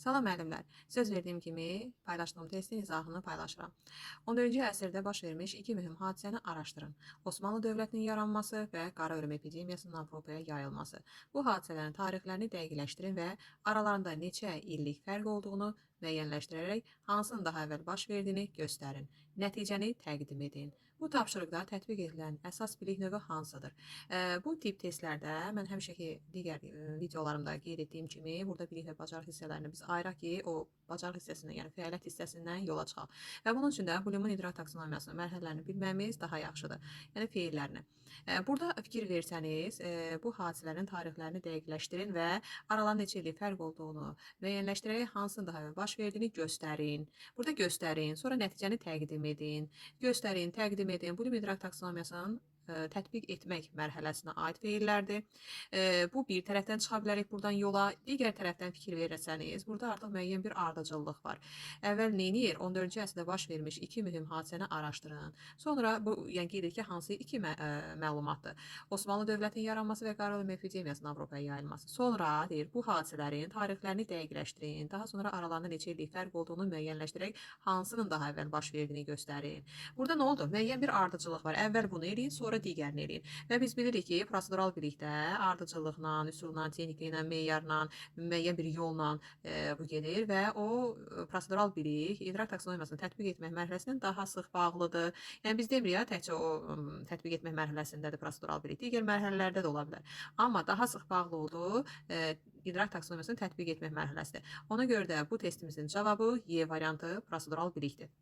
Salam müəllimlər. Söz verdiyim kimi paylaşdığım testin izahını paylaşıram. 14-cü əsrdə baş vermiş iki mühüm hadisəni araşdırın. Osmanlı dövlətinin yaranması və qara ölüm epidemiyasının Avropaya yayılması. Bu hadisələrin tarixlərini dəqiqləşdirin və aralarında neçə illik fərq olduğunu müəyyənləşdirərək hansının daha əvvəl baş verdiyini göstərin. Nəticəni təqdim edin. Bu tapşırıqda tətbiq edilən əsas bilik növü hansıdır? Bu tip testlərdə mən həmişəki digər videolarımda qeyd etdiyim kimi burada bilik və bacarıq hissələrini biz ayıraq ki, o bacarıq hissəsindən, yəni fəaliyyət hissəsindən yola çıxaq. Və bunun üçün də Bloom'un idrak taksonomiyasının mərhələlərini bilməmiz daha yaxşıdır. Yəni feillərini. Burada fikir versəniz, bu hadisələrin tarixlərini dəqiqləşdirin və aralarında neçə illik fərq olduğunu müəyyənləşdirərək hansının daha əvvəl baş verdiyini göstərin. Burada göstərin, sonra nəticəni təqdim edin. Göstərin, təqdim edin. Bloom idrak taksonomiyasının tətbiq etmək mərhələsinə aid feillərdir. Bu bir tərəfdən çıxa bilərik buradan yola, digər tərəfdən fikir verirsəniz, burada artıq müəyyən bir ardıcıllıq var. Əvvəl neyinir? 14-cü əsrdə baş vermiş iki mühüm hadisəni araşdırın. Sonra bu, yəni qeyd edək ki, hansı iki məlumatdır? Osmanlı dövlətinin yaranması və qara ölüm epidemiyasının Avropaya yayılması. Sonra deyir, bu hadisələrin tarixlərini dəqiqləşdirin. Daha sonra aralarında neçə illik fərq olduğunu müəyyənləşdirərək hansının daha əvvəl baş verdiyini göstərin. Burada nə oldu? Müəyyən bir ardıcıllıq var. Əvvəl bunu eləyin, sonra digərini eləyin. Və biz bilirik ki, prosedural bilikdə ardıcıllıqla, üsulla, texnikliklə, meyarla, müəyyən bir yolla bu gedir və o prosedural bilik idrak taksonomiyasını tətbiq etmək mərhələsindən daha sıx bağlıdır. Yəni biz demirik ya, təkcə o tətbiq etmək mərhələsindədir prosedural bilik, digər mərhələlərdə də ola bilər. Amma daha sıx bağlı olduğu idrak taksonomiyasını tətbiq etmək mərhələsidir. Ona görə də bu testimizin cavabı Y variantı prosedural bilikdir.